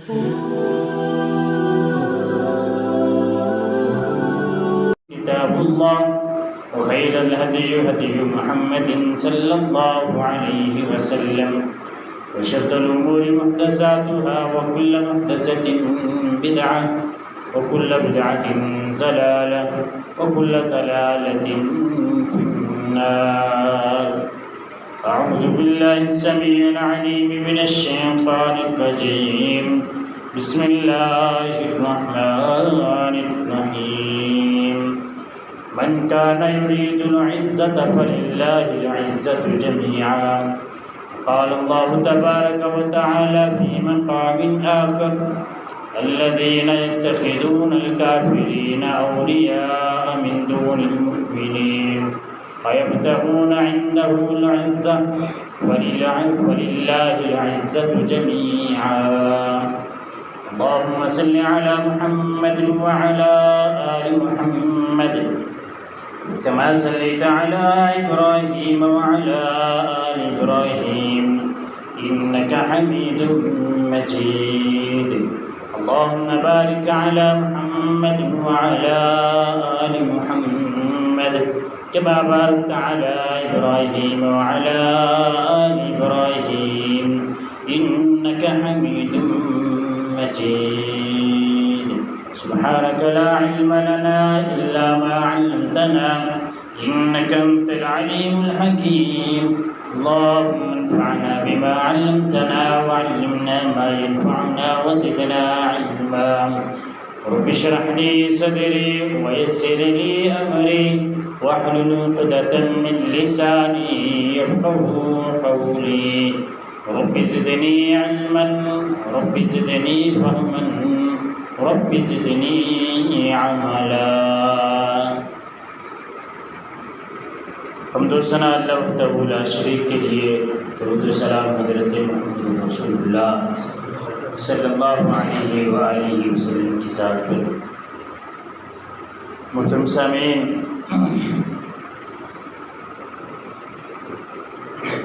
كتاب الله وخير الهدي هدي محمد صلى الله عليه وسلم وشر الأمور محدثاتها وكل محدثة بدعة وكل بدعة ضلالة وكل ضلالة في النار. أعوذ بالله السميع العليم من الشيطان الرجيم. بسم الله الرحمن الرحيم. من كان يريد العزة فلله العزة جميعا. قال الله تبارك وتعالى في مقام آخر: الذين يتخذون الكافرين أولياء من دون المؤمنين ويبتغون عندهم العزة ولله العزة جميعا. اللهم صل على محمد وعلى آل محمد كما صليت على إبراهيم وعلى آل إبراهيم إنك حميد مجيد. اللهم بارك على محمد وعلى آل محمد كما باركت على إبراهيم وعلى آل إبراهيم إنك حميد مجيد. سبحانك لا علم لنا إلا ما علمتنا إنك أنت العليم الحكيم. اللهم انفعنا بما علمتنا وعلمنا ما ينفعنا وزدنا علما. رب اشرح لي صدري ويسر لي أمري واحلل عقدة من لساني يفقهوا قولي. رب زدني علما رب زدني فهما رب زدنی عملا. حمد و ثنا اللہ وحدہ لا شریک کے لیے، درود و سلام حضرت محمد رسول اللہ صلی اللہ علیہ وآلہ وسلم کی ذات پر. محترم سامعین،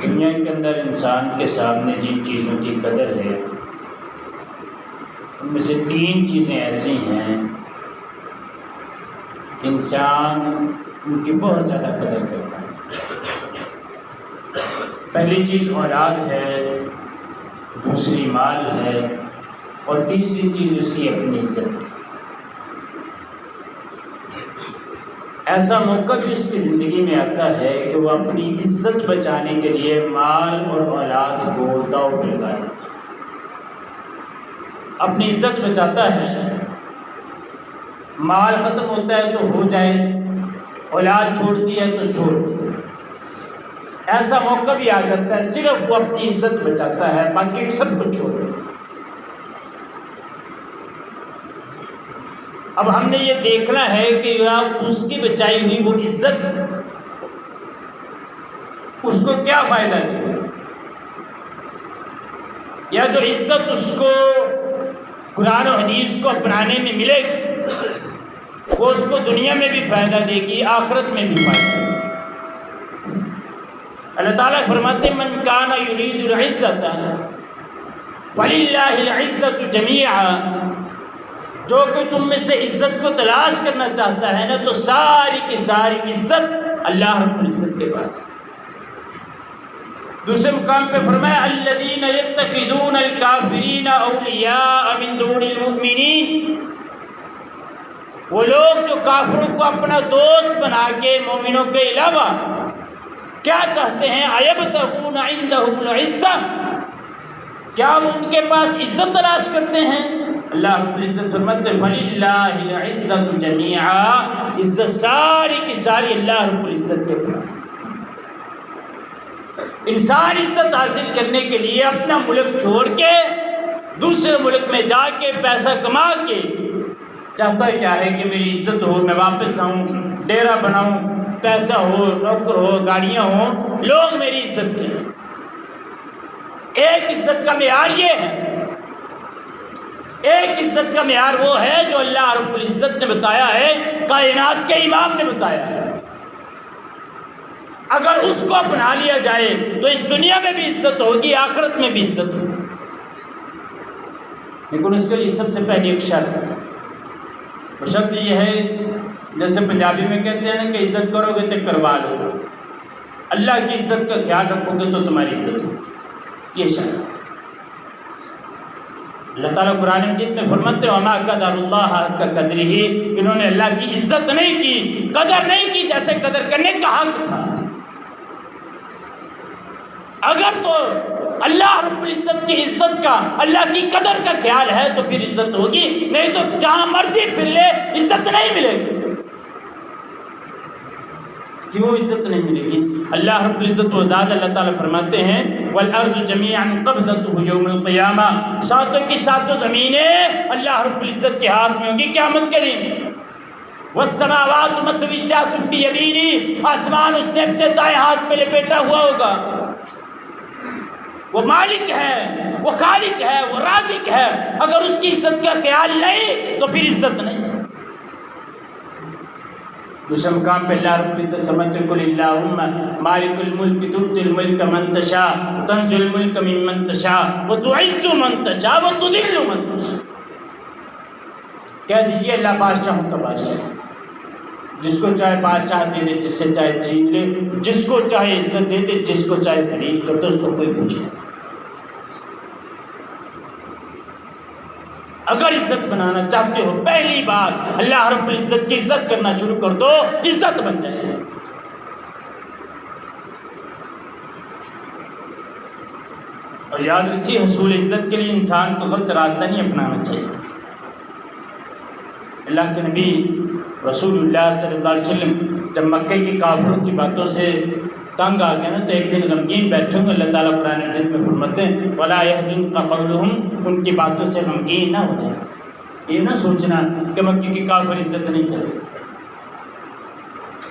دنیا کے اندر انسان کے سامنے جن چیزوں کی قدر ہے ان میں سے 3 چیزیں ایسی ہیں کہ انسان ان کی بہت زیادہ قدر کرتا ہے. پہلی چیز اولاد ہے، دوسری مال ہے، اور تیسری چیز اس کی اپنی عزت ہے. ایسا موقع بھی اس کی زندگی میں آتا ہے کہ وہ اپنی عزت بچانے کے لیے مال اور اولاد کو داؤ پہ لگا دیتا ہے. اپنی عزت بچاتا ہے، مال ختم ہوتا ہے تو ہو جائے، اولاد چھوڑتی ہے تو چھوڑ دی. ایسا موقع بھی آ جاتا ہے صرف وہ اپنی عزت بچاتا ہے، باقی سب کو چھوڑ دے. اب ہم نے یہ دیکھنا ہے کہ اس کی بچائی ہوئی وہ عزت اس کو کیا فائدہ دے، یا جو عزت اس کو قرآن و حدیث کو اپنانے میں ملے گی وہ اس کو دنیا میں بھی فائدہ دے گی، آخرت میں بھی فائدہ دے گی. اللہ تعالیٰ فرماتے ہیں: من کان یرید العزت فللہ العزت جمیعا. جو کہ تم میں سے عزت کو تلاش کرنا چاہتا ہے نا، تو ساری کی ساری عزت اللہ رب العزت کے پاس ہے. دوسرے مقام پہ فرمایا: الذین یتخذون الکافرین اولیاء من دون المؤمنین. وہ لوگ جو کافروں کو اپنا دوست بنا کے مومنوں کے علاوہ کیا چاہتے ہیں؟ ایبتغون عندہم العزہ. کیا وہ ان کے پاس عزت تلاش کرتے ہیں؟ اللہ رب العزت فرماتے ہیں: فللہ العزت جمیعا. عزت ساری کی ساری اللہ رب العزت کے پاس ہے. انسان عزت حاصل کرنے کے لیے اپنا ملک چھوڑ کے دوسرے ملک میں جا کے پیسہ کما کے چاہتا کیا ہے کہ میری عزت ہو، میں واپس آؤں، ڈیرا بناؤں، پیسہ ہو، نوکر ہو، گاڑیاں ہوں، لوگ میری عزت کریں. ایک عزت کا معیار یہ ہے، ایک عزت کا معیار وہ ہے جو اللہ رب العزت نے بتایا ہے، کائنات کے امام نے بتایا ہے. اگر اس کو اپنا لیا جائے تو اس دنیا میں بھی عزت ہوگی، آخرت میں بھی عزت ہوگی. لیکن اس کے لیے سب سے پہلے ایک شرط ہے، وہ شرط یہ ہے، جیسے پنجابی میں کہتے ہیں نا کہ عزت کرو گے تو کروا لو گے، اللہ کی عزت کا خیال رکھو گے تو تمہاری عزت ہوگی، یہ شرط ہے۔ اللہ تعالیٰ قرآن مجید میں فرماتے ہیں وَمَا قَدَرُ اللَّهَ حَقَّ قَدْرِهِ، انہوں نے اللہ کی عزت نہیں کی، قدر نہیں کی جیسے قدر کرنے کا حق تھا۔ اگر تو اللہ رب العزت کی عزت کا، اللہ کی قدر کا خیال ہے تو پھر عزت ہوگی، نہیں تو جہاں مرضی پھر لے عزت نہیں ملے گی۔ کیوں عزت نہیں ملے گی؟ اللہ رب العزت و ذات اللہ تعالیٰ فرماتے ہیں وَالْأَرْضُ جَمِيعًا قَبْضَتُهُ يَوْمَ الْقِيَامَةِ، ساتوں کی ساتوں زمینیں اللہ رب العزت کے ہاتھ میں ہوں گی قیامت کے دن۔ وَالسَّمَاوَاتُ مَطْوِيَّاتٌ بِيَمِينِهِ، آسمان اس نے اپنے دائیں ہاتھ پہ لپیٹا ہوا ہوگا۔ وہ مالک ہے، وہ خالق ہے، وہ رازق ہے، اگر اس کی عزت کا خیال نہیں تو پھر عزت نہیں۔ دوسرے مقام پہ اللہ رب العزت فرماتے ہیں قُلِ اللَّهُمَّ مَالِكَ الْمُلْكِ تُؤْتِي الْمُلْكَ مَن تَشَاءُ تَنزِعُ الْمُلْكَ مِمَّن تَشَاءُ وَتُعِزُّ مَن تَشَاءُ وَتُذِلُّ مَن تَشَاءُ، کہہ دیجئے اللہ بادشاہوں کا بادشاہ ہے، جس کو چاہے بادشاہ دے دے، جس سے چاہے چھین لے، جس کو چاہے عزت دے دے، جس کو چاہے ذلیل کر دے، اس کو کوئی پوچھے۔ اگر عزت بنانا چاہتے ہو پہلی بات اللہ رب العزت کی عزت کرنا شروع کر دو، عزت بن جائے گی۔ اور یاد رکھیے حصول عزت کے لیے انسان کو غلط راستہ نہیں اپنانا چاہیے۔ اللہ کے نبی رسول اللہ صلی اللہ علیہ وسلم جب مکے کے کافروں کی باتوں سے تنگ آ گئے نا تو ایک دن غمگین بیٹھے ہوں گے، اللہ تعالیٰ قرآن مجید میں فرماتے ہیں وَلَا يَحْزُنْكَ قَوْلُهُمْ، ان کی باتوں سے غمگین نہ ہو جائے۔ یہ نہ سوچنا کہ مکے کے کافر عزت نہیں کرتے،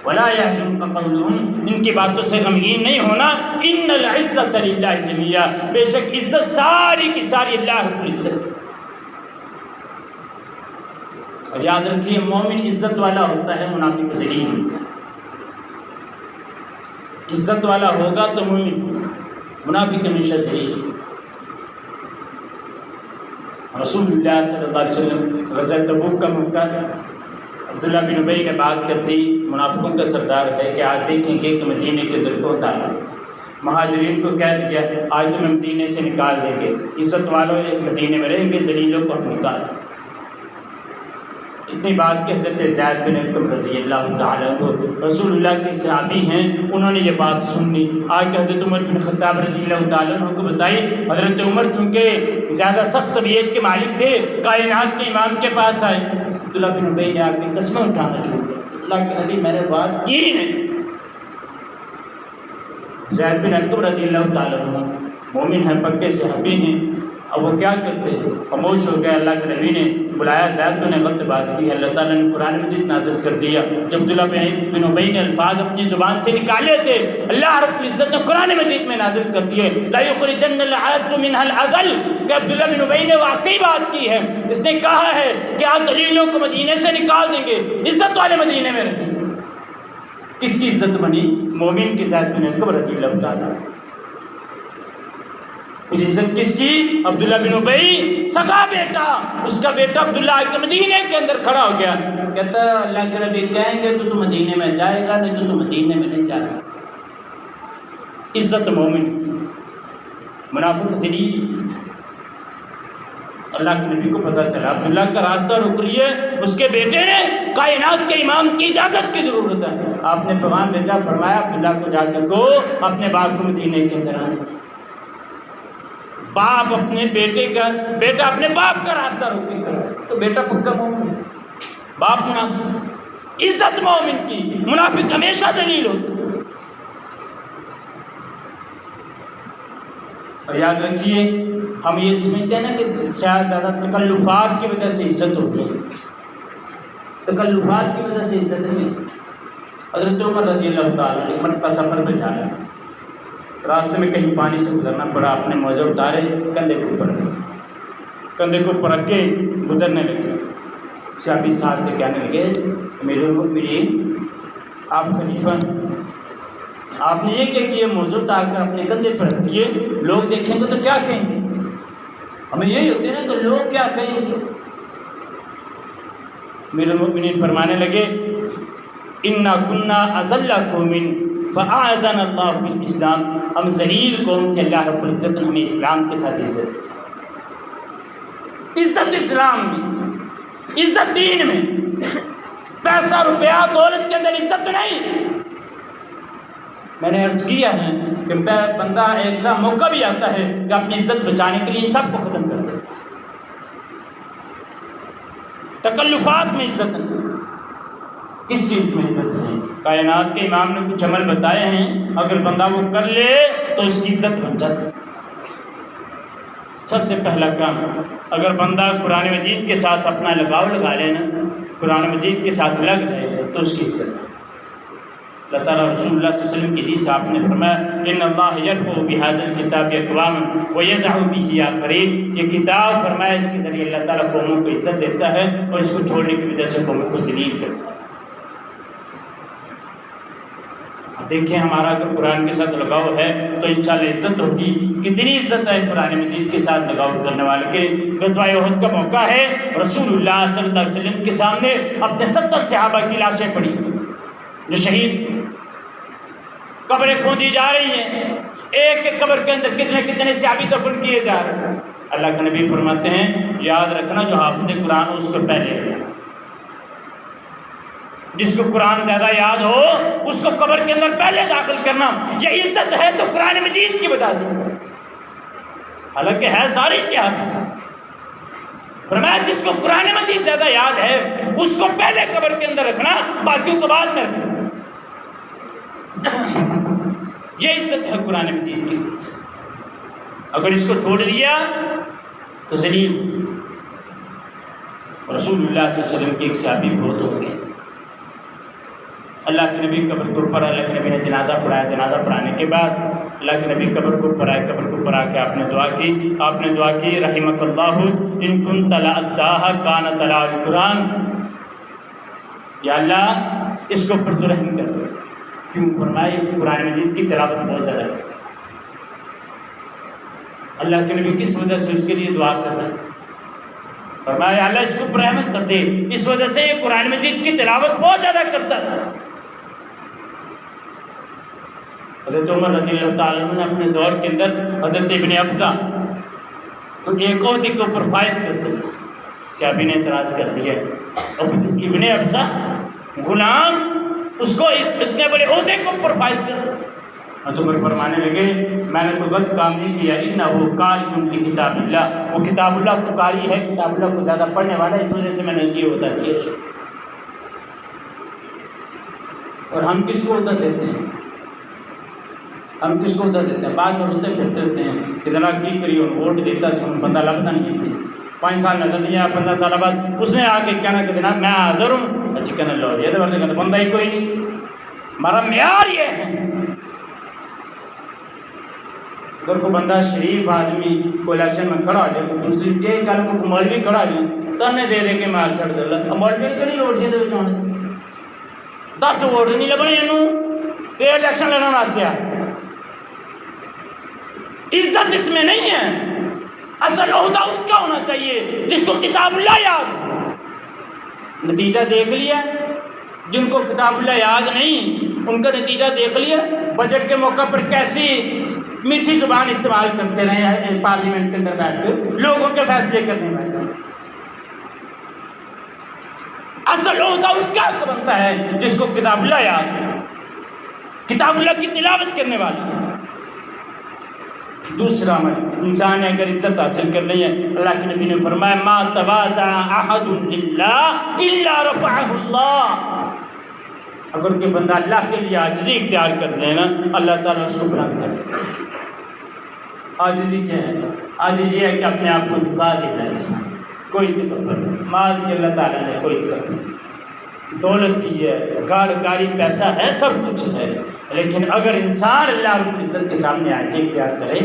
وَلَا يَحْزُنْكَ قَوْلُهُمْ، ان کی باتوں سے غمگین نہیں ہونا۔ إِنَّ الْعِزَّةَ لِلَّهِ جَمِيعًا، بے شک عزت ساری کی ساری اللہ رب العزت۔ اور یاد رکھیے مومن عزت والا ہوتا ہے، منافق ذلیل ہوتا ہے۔ عزت والا ہوگا تو مومن، منافق ہمیشہ ذلیل۔ رسول اللہ صلی اللہ علیہ وسلم غزوہ تبوک کا موقع، عبداللہ بن ابی نے بات کرتی، منافقوں کا سردار ہے کہ آج دیکھیں گے کہ مدینے کے در کو ڈالا، مہاجرین کو کہہ دیا آج تمہیں مدینے سے نکال دیں گے، عزت والوں مدینے میں رہیں گے، ذلیلوں کو ہم نکال دیں۔ اتنی بات کہ حضرت زید بن ارقم رضی اللہ تعالیٰ عنہ رسول اللہ کے صحابی ہیں، انہوں نے یہ بات سن لی، آ کے حضرت عمر بن خطاب رضی اللہ تعالیٰ عنہ کو بتائی۔ حضرت عمر چونکہ زیادہ سخت طبیعت کے مالک تھے، کائنات کے امام کے پاس آئے، عبداللہ بن ابی نے آ کے قسمیں اٹھانا شروع کیا، اللہ کے نبی میں نے بات کی نہیں۔ زید بن ارقم رضی اللہ تعالیٰ عنہ مومن ہیں، پکے صحابی ہیں، اب وہ کیا کرتے، خاموش ہو گئے۔ اللہ کے نبی نے بلایا، زید نے غلط بات کی، اللہ تعالیٰ نے قرآن مجید نازل کر دیا۔ جب عبداللہ بن ابی نے الفاظ اپنی زبان سے نکالے تھے، اللہ رب العزت نے قرآن مجید میں نازل کر دیے لا یخرجن العز منها العدل، کہ عبداللہ بن ابی نے واقعی بات کی ہے، اس نے کہا ہے کہ آج ذلیلوں کو مدینے سے نکال دیں گے، عزت والے مدینے میں رہیں۔ کس کی عزت بنی؟ مومن کی، زید بن ارقم رضی اللہ تعالیٰ۔ پھر عزت کس کی؟ عبداللہ بن ابی سگا بیٹا، اس کا بیٹا عبداللہ کے مدینے کے اندر کھڑا ہو گیا، کہتا اللہ کے نبی کہیں گے تو مدینے میں جائے گا، نہیں تو مدینے میں نہیں جا سکتا۔ عزت مومن کی، منافق ذلیل۔ اللہ کے نبی کو پتہ چلا عبداللہ کا راستہ رک لیے، اس کے بیٹے نے کائنات کے امام کی اجازت کی ضرورت ہے۔ آپ نے پیغام بھیجا، فرمایا عبداللہ کو جا کے کو اپنے باپ کو مدینے کے اندر آنے۔ باپ اپنے بیٹے کا، بیٹا اپنے باپ کا راستہ روک کے کرا تو بیٹا پکا مومن ہے، باپ منافق۔ عزت مومن کی، منافق ہمیشہ ذلیل ہوتا ہے۔ اور یاد رکھیے ہم یہ سمجھتے ہیں نا کہ شاید زیادہ تکلفات کی وجہ سے عزت ہوتی ہے، تکلفات کی وجہ سے عزت نہیں۔ حضرت عمر رضی اللہ تعالیٰ ایک مرتبہ سفر پہ جانا، راستے میں کہیں پانی سے گزرنا پڑا، اپنے موزے اتارے، کندھے کے اوپر رکھے، کندھے کے اوپر رکھ کے گزرنے لگے۔ صحابی ساتھ سے کہنے لگے امیر المؤمنین آپ خلیفہ ہیں، آپ نے یہ کہ یہ موضوع اتار کر اپنے کندھے پر رکھیے، لوگ دیکھیں گے تو کیا کہیں گے؟ ہمیں یہی ہوتی ہے نا کہ لوگ کیا کہیں گے. امیر المؤمنین فرمانے لگے انا کنا اذل قوم فاعزنا اللہ بالاسلام، ہم ذلیل قوم تھے، اللہ رب العزت نے ہمیں اسلام کے ساتھ عزت دی. عزت اسلام میں، عزت دین میں، پیسہ روپیہ دولت کے اندر عزت نہیں. میں نے عرض کیا ہے کہ بندہ ایک سا موقع بھی آتا ہے کہ اپنی عزت بچانے کے لیے ان سب کو ختم کر دیتا ہے. تکلفات میں عزت نہیں، کس چیز میں عزت نہیں. کائنات کے امام نے کچھ عمل بتائے ہیں، اگر بندہ وہ کر لے تو اس کی عزت بن جاتی ہے. سب سے پہلا کام، اگر بندہ قرآن مجید کے ساتھ اپنا لگاؤ لگا لے نا، قرآن مجید کے ساتھ لگ جائے تو اس کی عزت ہے. اللہ تعالیٰ رسول اللہ صلی اللہ علیہ وسلم کی حدیث آپ نے فرمایا ان اللہ یرفع بهذا الکتاب اقواما ویدع به آخرین. یہ کتاب فرمایا اس کے ذریعے اللہ تعالیٰ قوموں کو عزت دیتا ہے اور اس کو چھوڑنے کی وجہ سے قوموں کو ذلیل کرتا ہے. دیکھیں ہمارا اگر قرآن کے ساتھ لگاؤ ہے تو انشاءاللہ عزت ہوگی. کتنی عزت ہے قرآن مجید کے ساتھ لگاؤ کرنے والے کے. غزوہ احد کا موقع ہے، رسول اللہ صلی اللہ علیہ وسلم کے سامنے اپنے 70 صحابہ کی لاشیں پڑی جو شہید، قبریں کھودی جا رہی ہیں، ایک ایک قبر کے اندر کتنے کتنے صحابی دفن کیے جا رہے ہیں. اللہ کے نبی فرماتے ہیں یاد رکھنا جو حافظ قرآن ہو اس کو پہلے رکھنا. جس کو قرآن زیادہ یاد ہو اس کو قبر کے اندر پہلے داخل کرنا. یہ عزت ہے تو قرآن مجید کی وجہ سے، حالانکہ ہے ساری صحابہ. فرمایا جس کو قرآن مجید زیادہ یاد ہے اس کو پہلے قبر کے اندر رکھنا، باقیوں کو بعد میں رکھنا. یہ عزت ہے قرآن مجید کی. اگر اس کو چھوڑ دیا تو ذلیل. رسول اللہ صلی اللہ علیہ وسلم کے ایک صحابی فوت ہو گئے. اللہ کے نبی قبر کے اوپر، اللہ کے نبی نے جنازہ پڑھایا. جنازہ پڑھانے کے بعد اللہ کے نبی قبر کو پڑھائے. قبر کو پڑھا کے آپ نے دعا کی. آپ نے دعا کی رحمک اللہ ان کنت لأداہ کان تلا القرآن. یا اللہ اس کو پر تو رحم کر دو. کیوں؟ فرمائے قرآن مجید کی تلاوت بہت زیادہ ہے. اللہ کے نبی کس وجہ سے اس کے لیے دعا کر رہے ہیں؟ فرمایا اللہ اس کو پر رحمت کر دے، اس وجہ سے یہ قرآن مجید کی تلاوت بہت زیادہ کرتا تھا. حضرت عمر رضی اللہ تعالیٰ عنہ نے اپنے دور کے اندر حضرت ابن ابزہ تو ایک عہدے کے اوپر فائز کر دیا. صحابی نے اعتراض کر دیا ابن ابزہ غلام اس کو اس اتنے بڑے عہدے کے اوپر فائز کر دیا. حضرت عمر فرمانے لگے میں نے کوئی غلط کام نہیں کیا. انہ قاری لکتاب اللہ، وہ کتاب اللہ کو قاری ہے، کتاب اللہ کو زیادہ پڑھنے والا، اس وجہ سے میں نے یہ عہدہ دیا. اور ہم کس کو عہدہ دیتے ہیں؟ ہم کس کو عہدہ دیتے ہیں؟ بعد میں روتے پھرتے رہتے ہیں کہ جناب کی کری اور ووٹ دیتا سے بندہ لگتا نہیں تھے. 5 سال نظر نہیں آیا، 15 سال بعد اس نے آ کے کہنا کہ جناب میں حاضر ہوں. اچھی کہنا لو یہ تو کہتے بندہ ہی کوئی نہیں. ہمارا معیار یہ ہے اگر کوئی بندہ شریف آدمی کو الیکشن میں کھڑا ہو جائے، دوسری یہ گل کو مولوی کھڑا ہو جائے تنے دے دے کے مار چھڑ دے. مولوی کہ نہیں لوٹ سی 10 ووٹ نہیں لبنے یہ تے الیکشن لڑنے واسطے. عزت اس میں نہیں ہے. اصل عہدہ اس کا ہونا چاہیے جس کو کتاب اللہ یاد ہو. نتیجہ دیکھ لیا، جن کو کتاب اللہ یاد نہیں ان کا نتیجہ دیکھ لیا. بجٹ کے موقع پر کیسی میٹھی زبان استعمال کرتے رہے ہیں پارلیمنٹ کے اندر بیٹھ کر لوگوں کے فیصلے کرنے والے. اصل عہدہ اس کا بنتا ہے جس کو کتاب اللہ یاد ہے، کتاب اللہ کی تلاوت کرنے والا. دوسرا عمل انسان نے اگر عزت حاصل کرنی ہے، اللہ کے نبی نے فرمایا ما تواضع احد للہ الا رفعہ اللہ. اگر کوئی بندہ اللہ کے لیے عاجزی اختیار کر لینا اللہ تعالیٰ اس کو بلند کر دے. عاجزی کیا ہے؟ عاجزی ہے کہ اپنے آپ کو جھکا دینا ہے. انسان کوئی تکبر نہیں. مال کی اللہ تعالیٰ نے کوئی تکبر نہیں، دولت دی ہے، گاڑی پیسہ ہے، سب کچھ ہے، لیکن اگر انسان اللہ رب العزت کے سامنے عاجزی اختیار کرے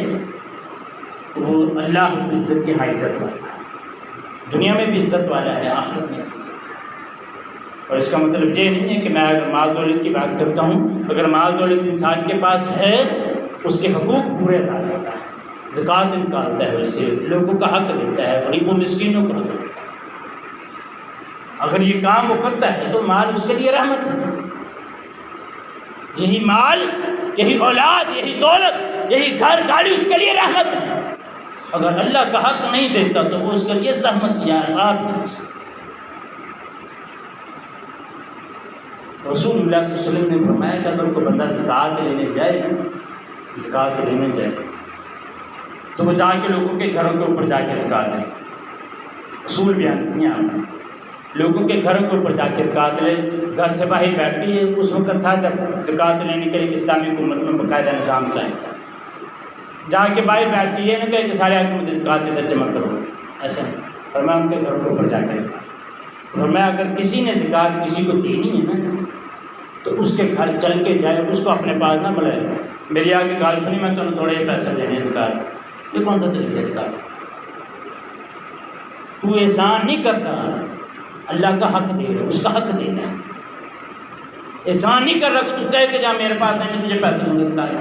تو وہ اللہ رب العزت کی عزت والا ہے. دنیا میں بھی عزت والا ہے، آخرت میں بھی عزت. اور اس کا مطلب یہ نہیں ہے کہ میں اگر مال دولت کی بات کرتا ہوں، اگر مال دولت انسان کے پاس ہے اس کے حقوق پورے ادا کرتا ہے. زکوٰۃ نکالتا ہے، اس سے لوگوں کا حق دیتا ہے، غریبوں مسکینوں کا حق دیتا ہے۔ اگر یہ کام وہ کرتا ہے تو مال اس کے لیے رحمت ہے۔ یہی مال، یہی اولاد، یہی دولت، یہی گھر گاڑی اس کے لیے رحمت ہے۔ اگر اللہ کا حق نہیں دیتا تو وہ اس کے لیے زحمت یا عذاب ہے۔ رسول اللہ صلی اللہ علیہ وسلم نے فرمایا کہ اگر کوئی بندہ زکوٰۃ لینے جائے تو وہ جا کے لوگوں کے گھروں کے اوپر جا کے زکوٰۃ لے۔ اصول بیان کیا آپ نے، لوگوں کے گھروں کے اوپر جا کے زکوٰۃ لے۔ گھر سے باہر بیٹھ کے، یہ اس وقت تھا جب زکوٰۃ لینے کے لیے اسلامی حکومت میں باقاعدہ نظام قائم تھا۔ جا کے باہر بیٹھ کے یہ نہ کہے کہ سارے آدمی مجھے زکوٰۃ ادھر جمع کرو، ایسا نہیں۔ فرمایا ان کے گھروں کے اوپر جا کے زکوٰۃ۔ فرمایا اگر کسی نے زکوٰۃ کسی کو دینی ہے نا تو اس کے گھر چل کے جائے، اس کو اپنے پاس نہ بلائے، میری آ کے گال سنی میں تو تھوڑے پیسے دینے زکوٰۃ۔ یہ کون سا طریقہ ہے زکوٰۃ؟ تو احسان نہیں کرتا، اللہ کا حق دے رہا، اس کا حق دے رہا ہے۔ احسان نہیں کر رہا کہ تو کہے کہ جا میرے پاس ہے میں تجھے پیسے دوں گا زکوٰۃ۔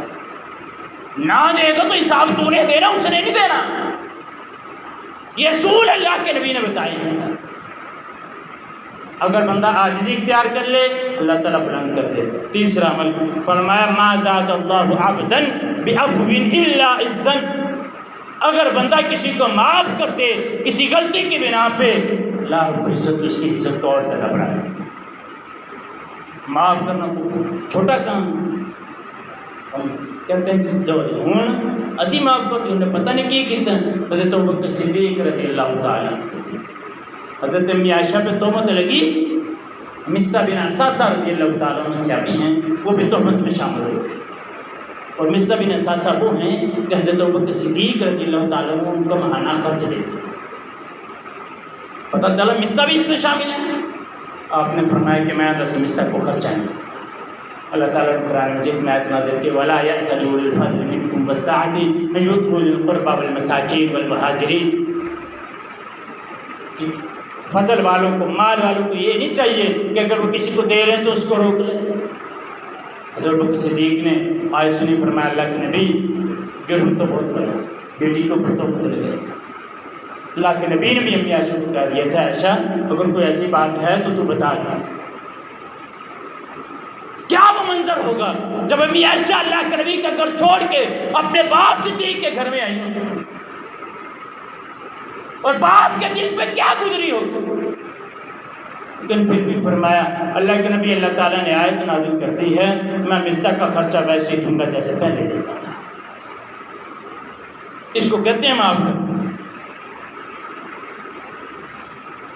نہ دے گا تو حساب تو نے دینا، اس نے نہیں دینا۔ یہ اصول اللہ کے نبی نے بتائے ہیں سر۔ اگر بندہ عاجزی اختیار کر لے اللہ تعالیٰ بلند کر دیتا۔ تیسرا عمل فرمایا ما زاد اللہ عبدا بعفو الا عزا، اگر بندہ کسی کو معاف کر دے کسی غلطی کی بنا پہ، اللہ رب العزت اس کی عزت کو اور زیادہ بڑھائے۔ معاف کرنا چھوٹا کام، ہم کہتے ہیں کہ جو ہوں اسی معاف کر دی، انہیں پتہ نہیں کی کیتا حضرت ابوبکر صدیق رضی اللہ تعالیٰ، حضرت امی عائشہ پہ تہمت لگی، مصطح بن اساسہ رضی اللہ تعالیٰ عنہ صحابی ہیں، وہ بھی تہمت میں شامل ہوئے۔ اور مصطح بن اساسہ وہ ہیں کہ حضرت ابوبکر صدیق رضی اللہ تعالیٰ عنہ ان کو ماہانہ خرچ دیتے تھے۔ پتہ چلا مصطح بھی اس میں شامل ہیں، آپ نے فرمایا کہ میں دس مصطح کو خرچائیں گے۔ اللہ تعالیٰ نے قرآن مجید میں آیت نازل کی وَلَا يَأْتَلُ أُولُو الْفَضْلِ مِنكُمْ وَالسَّعَةِ أَن يُؤْتُوا أُولِي الْقُرْبَى وَالْمَسَاكِينِ وَالْمُهَاجِرِينَ، کہ فضل والوں کو، مال والوں کو یہ نہیں چاہیے کہ اگر وہ کسی کو دے رہے ہیں تو اس کو روک لیں۔ حضرت ابوبکر صدیق نے آیت سنی، فرمایا اللہ کے نبی جرم تو بہت بڑا، بیٹی کو پھر تو بدل گئے۔ اللہ کے نبی نے بھی امی عائشہ کو کہہ دیا تھا عائشہ اگر کوئی ایسی بات ہے تو بتا دیں۔ کیا وہ منظر ہوگا جب امی عائشہ اللہ کے نبی کا گھر چھوڑ کے اپنے باپ صدیق کے گھر میں آئی ہوں، اور باپ کے دل پہ کیا گزری ہوگی۔ لیکن پھر بھی فرمایا اللہ کے نبی، اللہ تعالیٰ نے آیت نازل کرتی ہے میں مصطح کا خرچہ ویسے ہی دوں گا جیسے پہلے دیتا تھا۔ اس کو کہتے ہیں معاف کرنا۔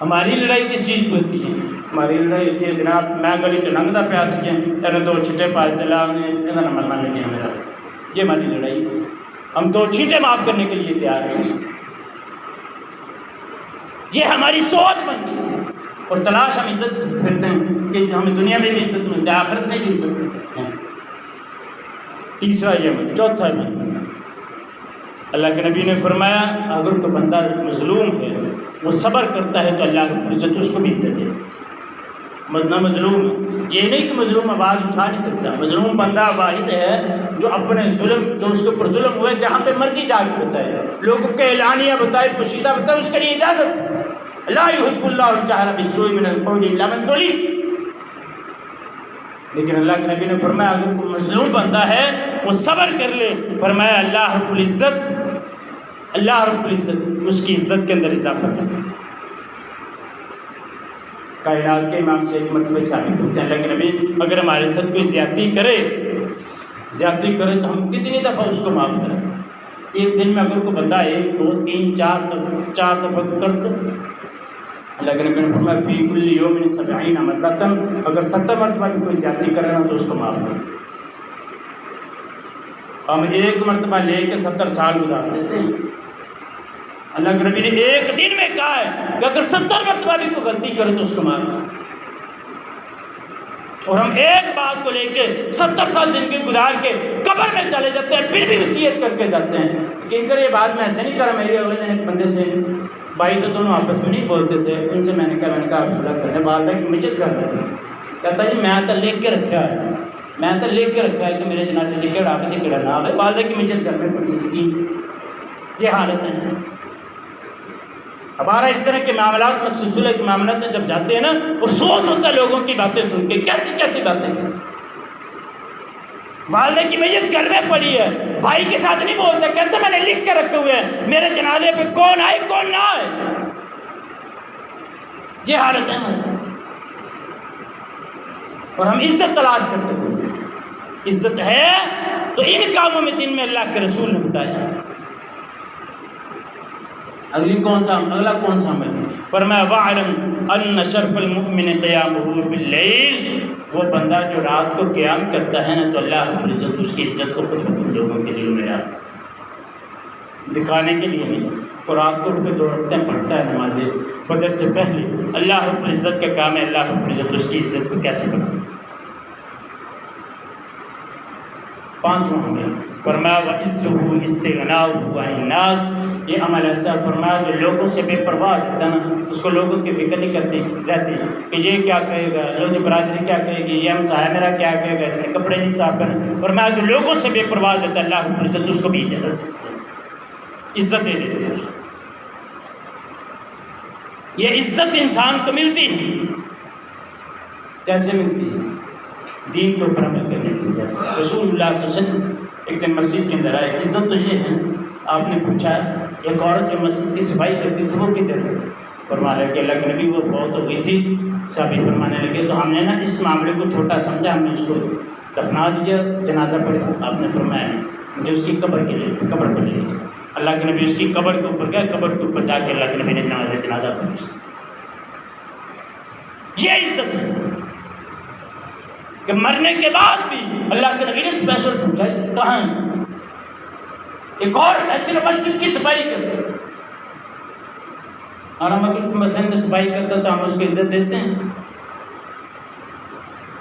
ہماری لڑائی کس چیز کو ہوتی ہے؟ ہماری لڑائی ہوتی ہے جناب میں گلی چ لنگتا پیا سکیں تیرے دو چھٹے پائے دلا یہ مرنا لگے میرا، یہ ہماری لڑائی ہوتی ہے۔ ہم دو چھینٹے معاف کرنے کے لیے تیار ہیں، یہ ہماری سوچ بن گئی ہے۔ اور تلاش ہم عزت پھرتے ہیں کہ ہمیں دنیا میں بھی عزت ملتی ہے، آخرت میں بھی عزت ملتی ہے۔ تیسرا یہ چوتھا بھی اللہ کے نبی نے فرمایا اگر کوئی بندہ مظلوم ہے وہ صبر کرتا ہے تو اللہ کی عزت اس کو بھی عزت ہے۔ مظلوم یہ نہیں کہ مظلوم آواز اٹھا نہیں سکتا، مظلوم بندہ واحد ہے جو اپنے ظلم، جو اس کے اوپر ظلم ہوئے جہاں پہ مرضی جا کے بتائے، لوگوں کے اعلانیہ بتائے، پوشیدہ بتائے، اس کے لیے اجازت ہے۔ لا يحب اللہ الجہر بالسوء من القول الا من ظلم۔ لیکن اللہ کے نبی نے فرمایا اگر کوئی مظلوم بندہ ہے وہ صبر کر لے، فرمایا اللہ رب العزت اس کی عزت کے اندر اضافہ کرتا ہے۔ کائنات کے امام سے ایک مرتبہ ثابت کرتے ہیں اللہ کے نبی اگر ہمارے ساتھ کوئی زیادتی کرے تو ہم کتنی دفعہ اس کو معاف کریں؟ ایک دن میں اگر کوئی بندہ 1 2 3 4 دفعہ کرتا، اللہ کے نبی نے فرمایا فی کل یوم 70 مرۃ، اگر 70 مرتبہ بھی کوئی زیادتی کرے نا تو اس کو معاف کریں۔ ہم 1 مرتبہ لے کے 70 سال گزار دیتے ہیں۔ اللہ کے نبی نے ایک دن میں کہا ہے کہ اگر 70 مرتبہ بھی کوئی غلطی کرے تو اس کو معاف کریں۔ اور ہم ایک بات کو لے کے 70 سال زندگی گزار کے قبر میں چلے جاتے ہیں، پھر بھی وصیت کر کے جاتے ہیں کہ ان کا یہ بات میں ایسے نہیں کرا۔ میری اگلے دن ایک بندے سے، بھائی تو دونوں آپس میں نہیں بولتے تھے، ان سے میں نے کہا آپ صلح کرنے والدہ کی مجد کر رہے تھے، کہتا جی میں تو لکھ کے رکھا ہے کہ میرے جنازے کی کہڑا آپ کی کہڑا نہ ہے، والدہ کی مجد کرنے پڑی تھی۔ یہ حالت ہے ہمارا اس طرح کے معاملات، مقصود صلح کے معاملات میں جب جاتے ہیں نا، افسوس ہوتا ہے لوگوں کی باتیں سن کے، کیسی کیسی باتیں کرتے ہیں۔ والدہ کی میت گھر میں پڑی ہے، بھائی کے ساتھ نہیں بولتا، کہتا میں نے لکھ کے رکھے ہوئے ہیں میرے جنازے پہ کون آئے کون نہ آئے۔ یہ حالت ہے اور ہم عزت تلاش کرتے ہیں۔ عزت ہے تو ان کاموں میں جن میں اللہ کے رسول نے بتایا۔ اگلا کون سا عمل ہے؟ فرمایا وَاعْلَمْ أَنَّ شَرْفَ الْمُؤْمِنِ قِيَامُهُ بِاللَّيْلِ، وہ بندہ جو رات کو قیام کرتا ہے نا تو اللہ رب العزت اس کی عزت کو خود بخود لوگوں کے دل میں ڈالتا ہے، دکھانے کے لیے نہیں۔ اور رات کو اٹھ کے 2 رکعتیں پڑھتا ہے نماز فجر سے پہلے، اللہ رب العزت کا کام ہے اللہ رب العزت اس کی عزت کو کیسے بناتا ہے۔ 5واں عمل فرمایا وَعِزُّهُ اسْتِغْنَاؤُهُ عَنِ النَّاسِ، یہ عمل ایسا فرمایا جو لوگوں سے بے پرواہ ہوتا ہے نا، اس کو لوگوں کی فکر نہیں کرتی رہتی کہ یہ کیا کہے گا، لوگ برادری کیا کہے گی، یہ ہمسایہ میرا کیا کہے گا، اس نے کپڑے نہیں صاف کرنے۔ فرمایا جو لوگوں سے بے پرواہ ہوتا ہے اللہ رب العزت اس کو بھی عزت دے دیتے ہیں۔ یہ عزت انسان کو ملتی ہے، کیسے ملتی ہے؟ دین کے اوپر عمل کرنے کی وجہ سے۔ رسول اللہ صلی اللہ علیہ وسلم ایک دن مسجد کے اندر آئے۔ عزت تو یہ ہے، آپ نے پوچھا ایک عورت جو مسجد کی صفائی کرتی تھی وہ کدھر تھی؟ فرمانے لگے اللہ کے نبی وہ فوت ہو گئی تھی۔ صحابی فرمانے لگے تو ہم نے نا اس معاملے کو چھوٹا سمجھا، ہم نے اس کو دفنا دیا، جنازہ پڑھا۔ آپ نے فرمایا مجھے اس کی قبر کے لیے قبر پر لے لیجیے۔ اللہ کے نبی اس کی قبر کے اوپر گئے، قبر کے اوپر جا کے اللہ کے نبی نے جنازہ پڑھی۔ یہ عزت ہے کہ مرنے کے بعد بھی اللہ کے نبی نے اسپیشل پوچھا کہاں ہے؟ ایک اور ایسی مسجد کی صفائی کرتے، اور ہم اگر مسجد میں صفائی کرتے تو ہم اس کو عزت دیتے ہیں؟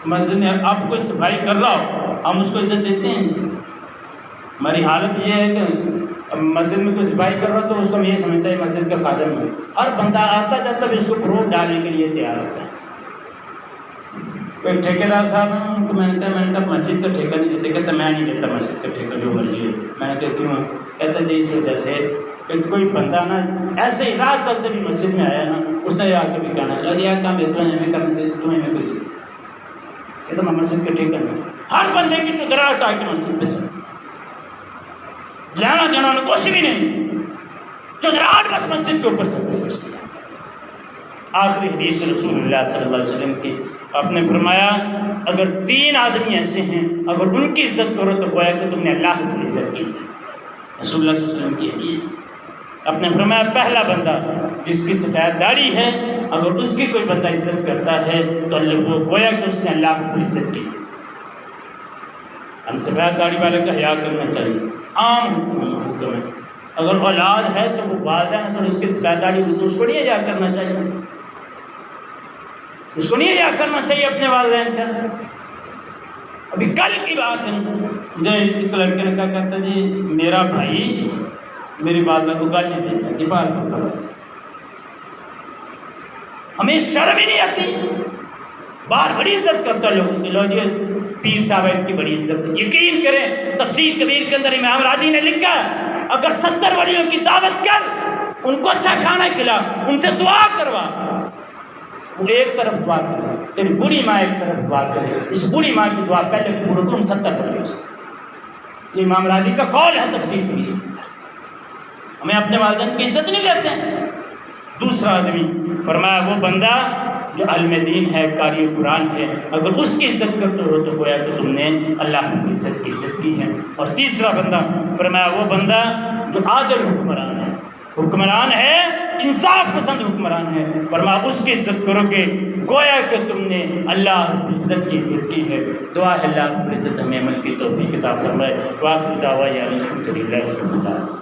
مسجد میں آپ کوئی صفائی کر رہا ہو ہم اس کو عزت دیتے ہیں؟ ہماری حالت یہ ہے کہ مسجد میں کوئی صفائی کر رہا تو اس کو ہم یہ سمجھتا ہے مسجد کا خادم ہے، ہر بندہ آتا جاتا بھی اس کو فروغ ڈالنے کے لیے تیار ہوتا ہے۔ کوئی ٹھیکیدار صاحب ہیں، ان کو میں نے کہا مسجد کا ٹھیکہ نہیں دیتے، کہتا میں نہیں دیتا مسجد کا ٹھیکہ، جو مرضی ہے۔ میں نے کہا کیوں؟ کہتا جی اس وجہ سے کہ کوئی بندہ نا ایسے ہی راہ چلتے بھی مسجد میں آیا نا، اس نے آ کے بھی کہنا ہے یار کام ہے تو ہمیں کرنا چاہیے، تمہیں میں کوئی کہتا میں مسجد کا ٹھیکہ نہیں۔ ہر بندے کی چدراہٹ آ کے مسجد پہ چلتی، لینا دینا کچھ بھی نہیں، چدراہٹ بس مسجد کے اوپر چلتی ہے۔ آخری حدیث رسول اللہ صلی اللہ علیہ وسلم کی، آپ نے فرمایا اگر 3 آدمی ایسے ہیں اگر ان کی عزت کرو تو گویا کہ تم نے اللہ کی عزت کی۔ رسول اللہ صلی اللہ علیہ وسلم کی حدیث، آپ نے فرمایا پہلا بندہ جس کی سفید داڑھی ہے اگر اس کی کوئی بندہ عزت کرتا ہے تو اللہ وہ گویا کہ اس نے اللہ کی عزت کی۔ ہم سفید داڑھی والے کا حیا کرنا چاہیے، عام حکم ہے۔ اگر اولاد ہے تو وہ والدین اگر اس کی سفید داڑھی ہو تو اس کو نہیں حیا کرنا چاہیے، اس کو نہیں حیا کرنا چاہیے اپنے والدین کا۔ ابھی کل کی بات ہے، مجھے ایک لڑکے نے کہا کہتا جی میرا بھائی میری والدہ کو گالی دیتا کہ بار کو کرو، ہمیں شرم ہی نہیں آتی۔ بار بڑی عزت کرتا ہے لوگوں کی، لو جی پیر صاحب کی بڑی عزت ہے۔ یقین کریں تفسیر کبیر کے اندر امام راضی نے لکھا اگر 70 ولیوں کی دعوت کر، ان کو اچھا کھانا کھلا، ان سے دعا کروا، وہ ایک طرف دعا کرے، تیری بری ماں ایک طرف دعا کرے، اس بری ماں کی دعا پہلے پورا تو ان 70 ولیوں سے۔ یہ امام راضی کا قول ہے تفسیر کبیر۔ ہمیں اپنے والدین کی عزت نہیں دیتے ہیں۔ دوسرا آدمی فرمایا وہ بندہ جو علم دین ہے، قاری قرآن ہے، اگر اس کی عزت کرتے ہو تو گویا کہ تم نے اللہ کی عزت کی ہے۔ اور تیسرا بندہ فرمایا وہ بندہ جو عادل حکمران ہے، انصاف پسند حکمران ہے، فرمایا اس کی عزت کرو گے گویا کہ تم نے اللہ رب العزت کی عزت کی ہے۔ دعا ہے اللہ رب العزت ہمیں عمل کی توفیق عطا فرمائے۔ وآخر دعوانا الحمدللہ رب العالمین۔